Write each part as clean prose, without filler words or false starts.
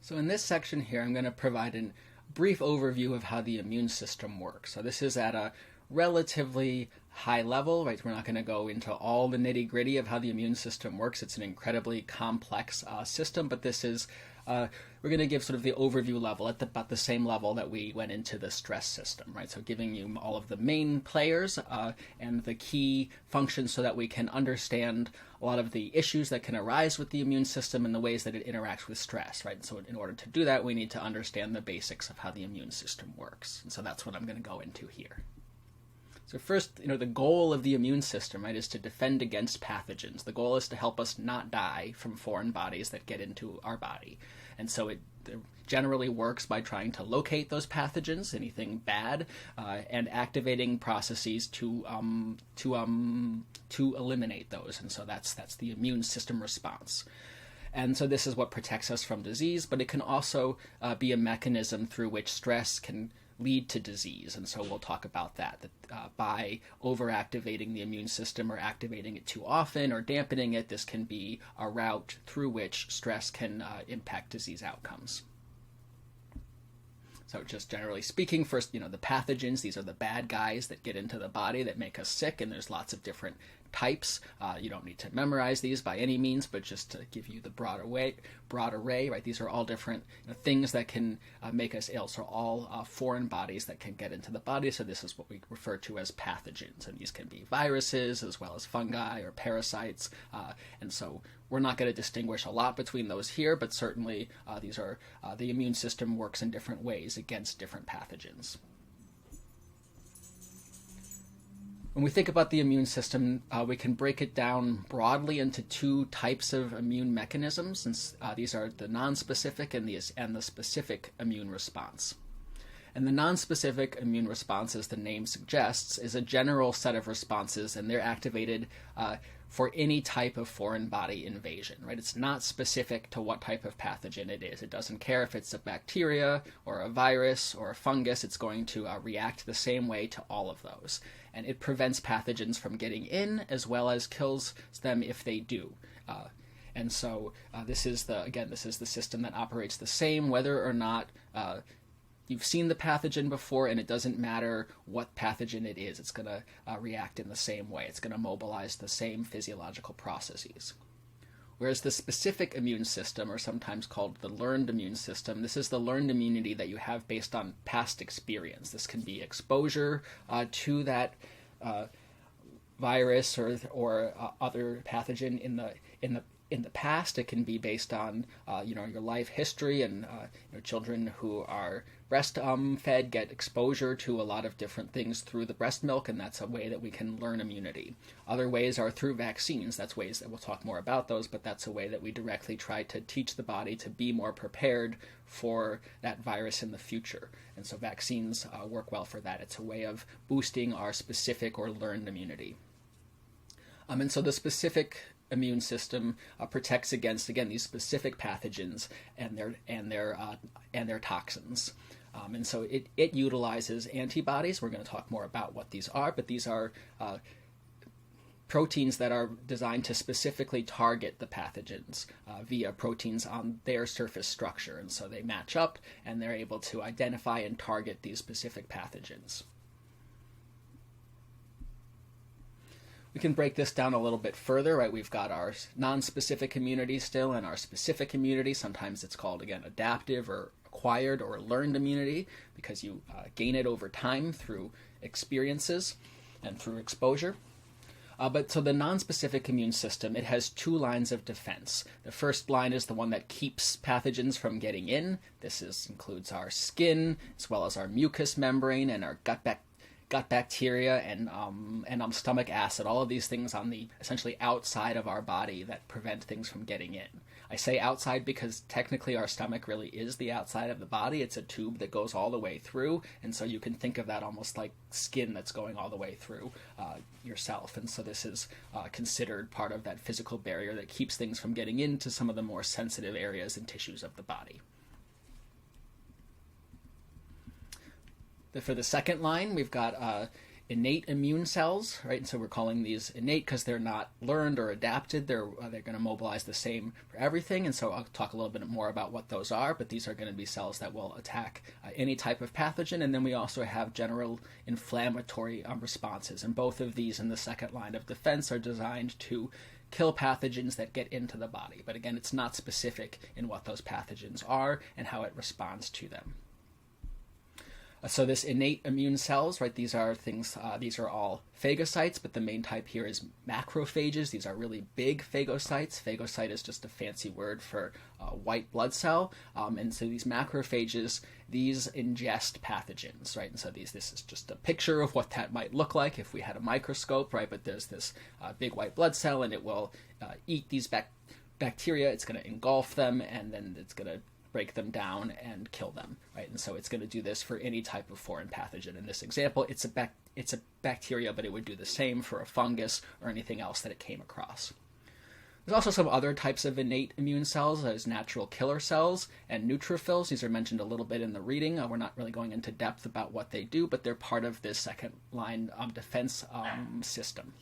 So in this section here, I'm going to provide a brief overview of how the immune system works. So this is at a relatively high level, right? We're not going to go into all the nitty-gritty of how the immune system works. It's an incredibly complex system, but this is we're going to give sort of the overview level at about the same level that we went into the stress system, right? So giving you all of the main players and the key functions so that we can understand a lot of the issues that can arise with the immune system and the ways that it interacts with stress, right? So in order to do that, we need to understand the basics of how the immune system works. And so that's what I'm going to go into here. So first, the goal of the immune system, right, is to defend against pathogens. The goal is to help us not die from foreign bodies that get into our body. And so it generally works by trying to locate those pathogens, anything bad, and activating processes to eliminate those. And so that's the immune system response. And so this is what protects us from disease, but it can also be a mechanism through which stress can lead to disease. And so we'll talk about that by overactivating the immune system or activating it too often or dampening it, this can be a route through which stress can impact disease outcomes. So just generally speaking, first, the pathogens, these are the bad guys that get into the body that make us sick, and there's lots of different types. You don't need to memorize these by any means, but just to give you the broad array, right? These are all different things that can make us ill. So all foreign bodies that can get into the body. So this is what we refer to as pathogens, and these can be viruses as well as fungi or parasites. And so we're not going to distinguish a lot between those here, but certainly these are the immune system works in different ways against different pathogens. When we think about the immune system, we can break it down broadly into two types of immune mechanisms. And these are the nonspecific and the specific immune response. And the nonspecific immune response, as the name suggests, is a general set of responses, and they're activated for any type of foreign body invasion, right? It's not specific to what type of pathogen it is. It doesn't care if it's a bacteria or a virus or a fungus. It's going to react the same way to all of those. And it prevents pathogens from getting in as well as kills them if they do. And so this is the system that operates the same whether or not you've seen the pathogen before, and it doesn't matter what pathogen it is. It's going to react in the same way. It's going to mobilize the same physiological processes. Whereas the specific immune system, or sometimes called the learned immune system, this is the learned immunity that you have based on past experience. This can be exposure to that virus or other pathogen in the past. It can be based on your life history, and children who are breast-fed get exposure to a lot of different things through the breast milk, and that's a way that we can learn immunity. Other ways are through vaccines. That's ways that we'll talk more about those, but that's a way that we directly try to teach the body to be more prepared for that virus in the future. And so vaccines work well for that. It's a way of boosting our specific or learned immunity. And so the specific immune system protects against, again, these specific pathogens and their toxins. And so it utilizes antibodies. We're going to talk more about what these are, but these are proteins that are designed to specifically target the pathogens via proteins on their surface structure. And so they match up, and they're able to identify and target these specific pathogens. We can break this down a little bit further, right? We've got our non-specific immunity still and our specific immunity. Sometimes it's called, again, adaptive or acquired or learned immunity because you gain it over time through experiences and through exposure. But so the non-specific immune system, it has two lines of defense. The first line is the one that keeps pathogens from getting in. This includes our skin as well as our mucous membrane and our gut bacteria and stomach acid, all of these things on the essentially outside of our body that prevent things from getting in. I say outside because technically our stomach really is the outside of the body. It's a tube that goes all the way through, and so you can think of that almost like skin that's going all the way through yourself. And so this is considered part of that physical barrier that keeps things from getting into some of the more sensitive areas and tissues of the body. For the second line, we've got innate immune cells, right? And so we're calling these innate because they're not learned or adapted. They're going to mobilize the same for everything. And so I'll talk a little bit more about what those are, but these are going to be cells that will attack any type of pathogen. And then we also have general inflammatory responses. And both of these in the second line of defense are designed to kill pathogens that get into the body. But again, it's not specific in what those pathogens are and how it responds to them. So this innate immune cells, right, these are all phagocytes, but the main type here is macrophages. These are really big phagocytes. Phagocyte is just a fancy word for white blood cell. And so these macrophages, these ingest pathogens, right? And so this is just a picture of what that might look like if we had a microscope, right? But there's this big white blood cell, and it will eat these bacteria. It's going to engulf them, and then it's going to break them down and kill them, right? And so it's going to do this for any type of foreign pathogen. In this example, it's a bacteria, but it would do the same for a fungus or anything else that it came across. There's also some other types of innate immune cells. There's natural killer cells and neutrophils. These are mentioned a little bit in the reading. We're not really going into depth about what they do, but they're part of this second line defense system.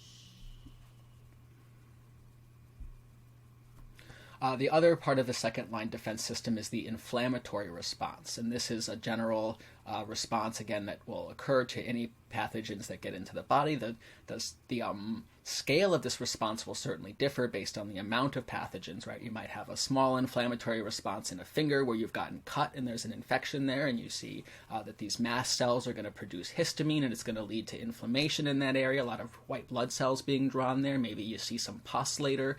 The other part of the second line defense system is the inflammatory response, and this is a general response, again, that will occur to any pathogens that get into the body. The scale of this response will certainly differ based on the amount of pathogens, right? You might have a small inflammatory response in a finger where you've gotten cut and there's an infection there, and you see that these mast cells are going to produce histamine, and it's going to lead to inflammation in that area, a lot of white blood cells being drawn there. Maybe you see some pus later,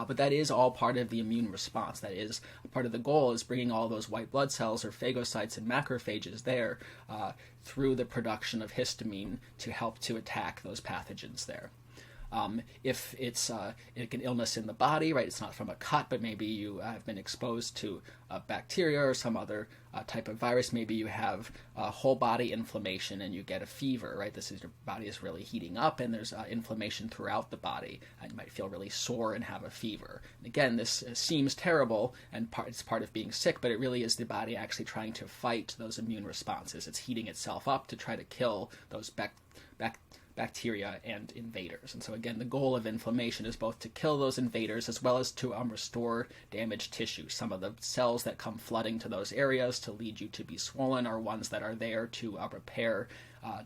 but that is all part of the immune response. That is part of the goal, is bringing all those white blood cells or phagocytes and macrophages there through the production of histamine to help to attack those pathogens there. If it's like an illness in the body, right, it's not from a cut, but maybe you have been exposed to a bacteria or some other type of virus. Maybe you have whole body inflammation and you get a fever, right? This is, your body is really heating up and there's inflammation throughout the body. And you might feel really sore and have a fever. And again, this seems terrible and it's part of being sick, but it really is the body actually trying to fight those immune responses. It's heating itself up to try to kill those bacteria and invaders. And so again, the goal of inflammation is both to kill those invaders as well as to restore damaged tissue. Some of the cells that come flooding to those areas to lead you to be swollen are ones that are there to repair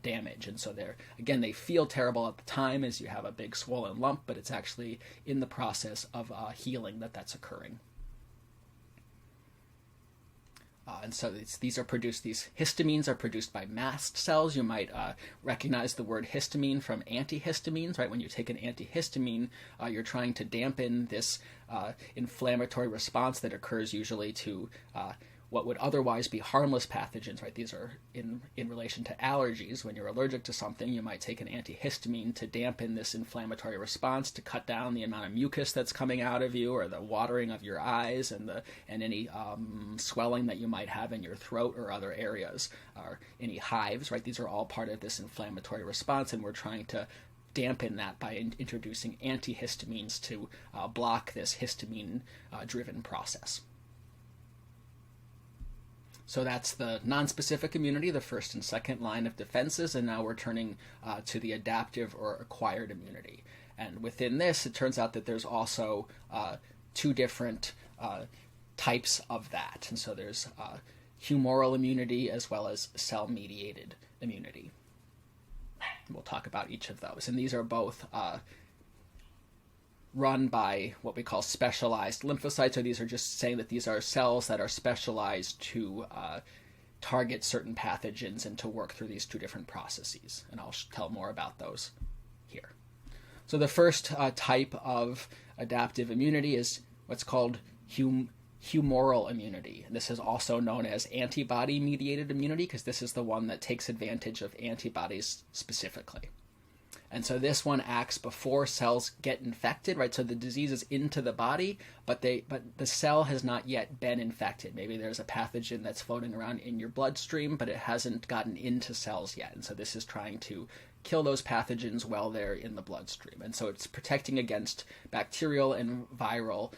damage. And so they feel terrible at the time as you have a big swollen lump, but it's actually in the process of healing that's occurring. And so these histamines are produced by mast cells. You might recognize the word histamine from antihistamines, right? When you take an antihistamine, you're trying to dampen this inflammatory response that occurs usually to what would otherwise be harmless pathogens, right? These are in relation to allergies. When you're allergic to something, you might take an antihistamine to dampen this inflammatory response, to cut down the amount of mucus that's coming out of you, or the watering of your eyes, and any swelling that you might have in your throat or other areas, or any hives, right? These are all part of this inflammatory response, and we're trying to dampen that by introducing antihistamines to block this histamine-driven process. So that's the nonspecific immunity, the first and second line of defenses, and now we're turning to the adaptive or acquired immunity. And within this, it turns out that there's also two different types of that. And so there's humoral immunity as well as cell-mediated immunity. And we'll talk about each of those. And these are both run by what we call specialized lymphocytes, or these are just saying that these are cells that are specialized to target certain pathogens and to work through these two different processes. And I'll tell more about those here. So the first type of adaptive immunity is what's called humoral immunity. And this is also known as antibody-mediated immunity, because this is the one that takes advantage of antibodies specifically. And so this one acts before cells get infected, right? So the disease is into the body, but the cell has not yet been infected. Maybe there's a pathogen that's floating around in your bloodstream, but it hasn't gotten into cells yet. And so this is trying to kill those pathogens while they're in the bloodstream. And so it's protecting against bacterial and viral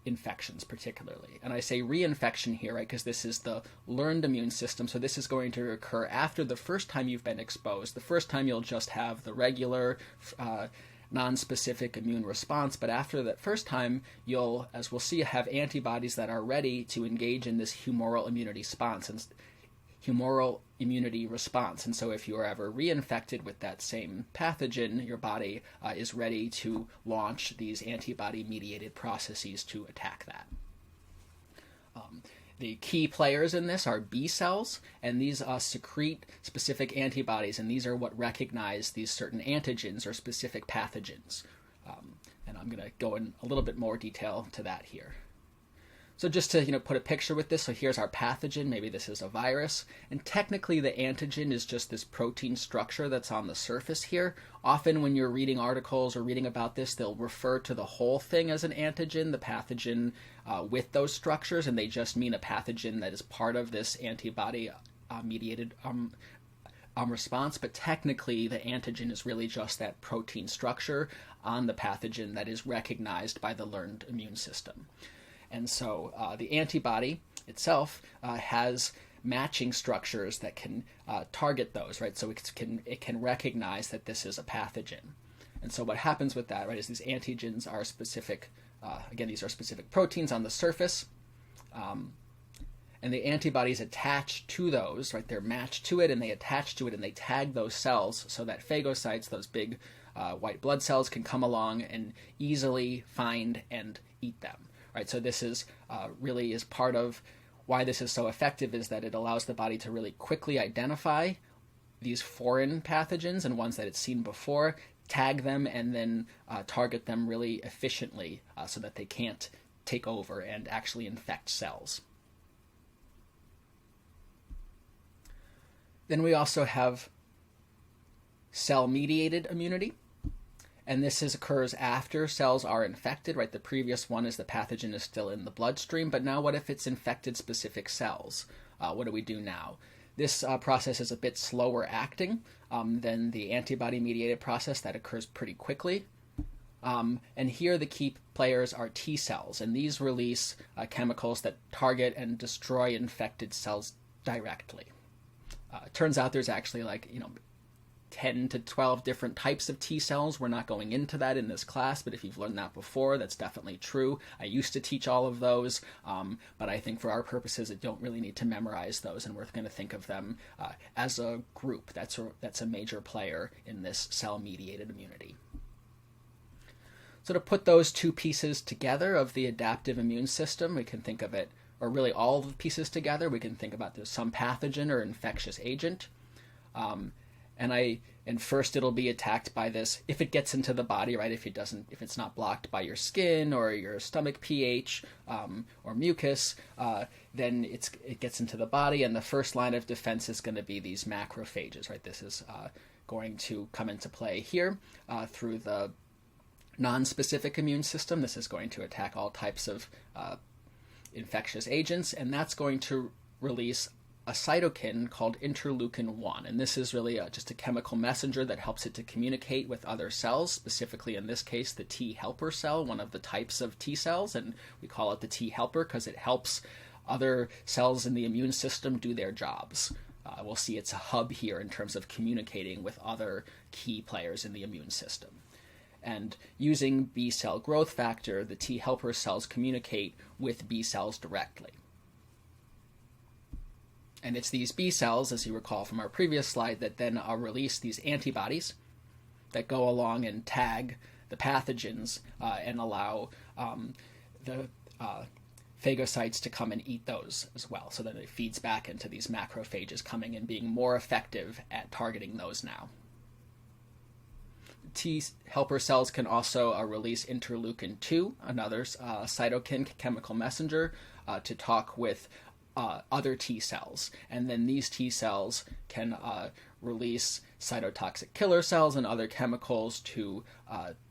infections particularly. And I say reinfection here, right, because this is the learned immune system, so this is going to occur after the first time you've been exposed. The first time you'll just have the regular non-specific immune response, but after that first time you'll, as we'll see, have antibodies that are ready to engage in this humoral immunity response. And so if you are ever reinfected with that same pathogen, your body is ready to launch these antibody-mediated processes to attack that. The key players in this are B cells, and these secrete specific antibodies, and these are what recognize these certain antigens or specific pathogens. And I'm going to go in a little bit more detail to that here. So just to put a picture with this, so here's our pathogen, maybe this is a virus, and technically the antigen is just this protein structure that's on the surface here. Often when you're reading articles or reading about this, they'll refer to the whole thing as an antigen, the pathogen with those structures, and they just mean a pathogen that is part of this antibody-mediated response, but technically the antigen is really just that protein structure on the pathogen that is recognized by the learned immune system. And so the antibody itself has matching structures that can target those, right? So it can recognize that this is a pathogen. And so what happens with that, right, is these antigens are specific, again, these are specific proteins on the surface, and the antibodies attach to those, right? They're matched to it, and they attach to it, and they tag those cells so that phagocytes, those big white blood cells, can come along and easily find and eat them. Right, so this is really is part of why this is so effective, is that it allows the body to really quickly identify these foreign pathogens and ones that it's seen before, tag them, and then target them really efficiently so that they can't take over and actually infect cells. Then we also have cell-mediated immunity. And this occurs after cells are infected, right? The previous one is the pathogen is still in the bloodstream, but now what if it's infected specific cells? What do we do now? This process is a bit slower acting than the antibody-mediated process that occurs pretty quickly. And here the key players are T cells, and these release chemicals that target and destroy infected cells directly. It turns out there's actually 10 to 12 different types of T cells. We're not going into that in this class, but if you've learned that before, that's definitely true. I used to teach all of those, but I think for our purposes, it don't really need to memorize those, and we're going to think of them as a group. That's a major player in this cell-mediated immunity. So to put those two pieces together of the adaptive immune system, we can think of it, or really all of the pieces together, we can think about there's some pathogen or infectious agent. And first it'll be attacked by this, if it gets into the body, right? If it's not blocked by your skin or your stomach pH or mucus, then it gets into the body, and the first line of defense is going to be these macrophages, right? This is going to come into play here through the non-specific immune system. This is going to attack all types of infectious agents, and that's going to release a cytokine called interleukin-1, and this is really just a chemical messenger that helps it to communicate with other cells, specifically in this case the T helper cell, one of the types of T cells, and we call it the T helper because it helps other cells in the immune system do their jobs. We'll see it's a hub here in terms of communicating with other key players in the immune system. And using B cell growth factor, the T helper cells communicate with B cells directly. And it's these B cells, as you recall from our previous slide, that then release these antibodies that go along and tag the pathogens and allow the phagocytes to come and eat those as well. So that it feeds back into these macrophages coming and being more effective at targeting those now. T helper cells can also release interleukin-2, another cytokine chemical messenger, to talk with other T cells, and then these T cells can release cytotoxic killer cells and other chemicals to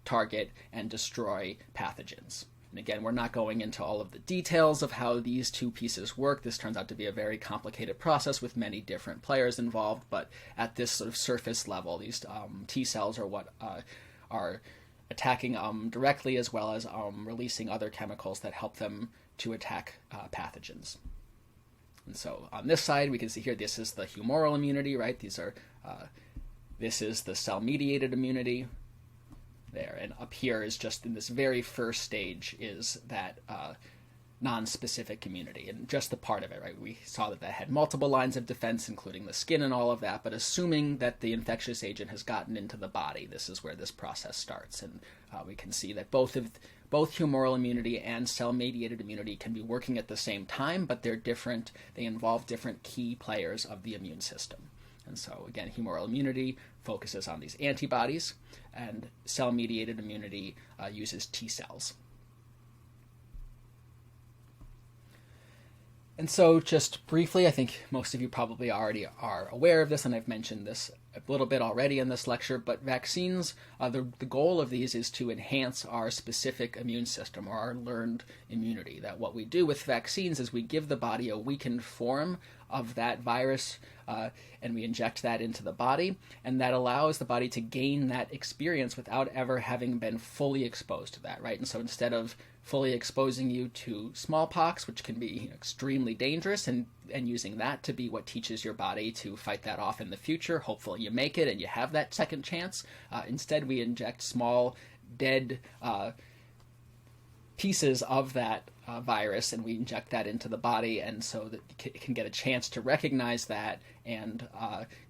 target and destroy pathogens. And again, we're not going into all of the details of how these two pieces work. This turns out to be a very complicated process with many different players involved, but at this sort of surface level, these T cells are what are attacking directly, as well as releasing other chemicals that help them to attack pathogens. And so on this side, we can see here, this is the humoral immunity, right? This is the cell-mediated immunity there. And up here is just in this very first stage is that non-specific immunity, and just the part of it, right? We saw that had multiple lines of defense, including the skin and all of that, but assuming that the infectious agent has gotten into the body, this is where this process starts. And we can see that both humoral immunity and cell-mediated immunity can be working at the same time, but they're different. They involve different key players of the immune system. And so, again, humoral immunity focuses on these antibodies, and cell-mediated immunity uses T cells. And so just briefly, I think most of you probably already are aware of this, and I've mentioned this a little bit already in this lecture, but vaccines, the goal of these is to enhance our specific immune system, or our learned immunity. That what we do with vaccines is we give the body a weakened form of that virus, and we inject that into the body, and that allows the body to gain that experience without ever having been fully exposed to that, right? And so instead of fully exposing you to smallpox, which can be extremely dangerous, and using that to be what teaches your body to fight that off in the future, hopefully you make it and you have that second chance. Instead, we inject small, dead pieces of that virus, and we inject that into the body, and so that it can get a chance to recognize that and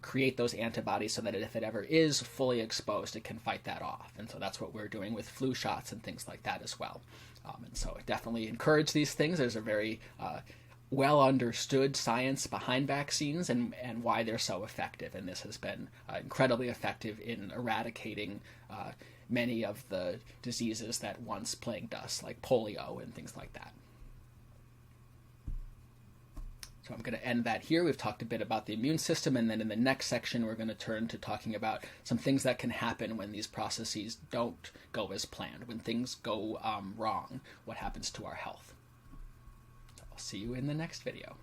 create those antibodies so that if it ever is fully exposed, it can fight that off. And so that's what we're doing with flu shots and things like that as well. And so I definitely encourage these things. There's a very well understood science behind vaccines and why they're so effective, and this has been incredibly effective in eradicating many of the diseases that once plagued us, like polio and things like that. So I'm going to end that here. We've talked a bit about the immune system, and then in the next section we're going to turn to talking about some things that can happen when these processes don't go as planned, when things go wrong, what happens to our health. So I'll see you in the next video.